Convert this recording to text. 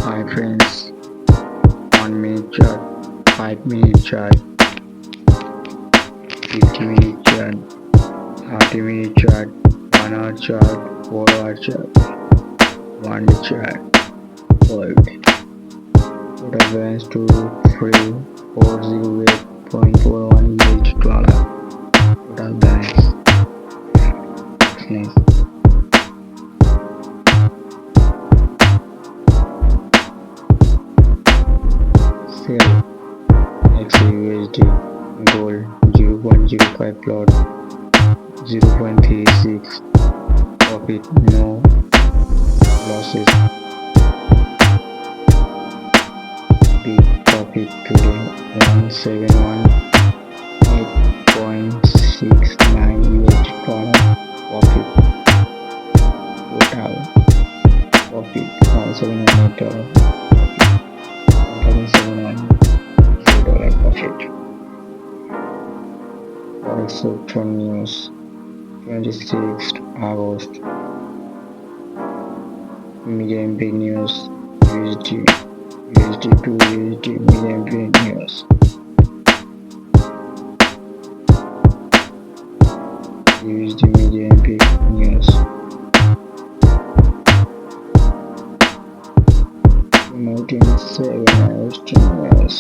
Hi friends, 1 minute chart, 5 minute chart, 50 minute chart, 30 minute chart, 1 hour chart, 4 hour chart, 1 day chart, world. Total balance to 3408.41 USD dollar. Total balance. Next. Sell XUSD gold 0.05 plot 0.36 profit no losses big profit today 1718.69 USD dollar profit total profit 1718 dollar $1,700 profit. Forex sector news 26th August. Medium big news USD to USD medium big news. USD medium big news. Promoting 7 hours to news.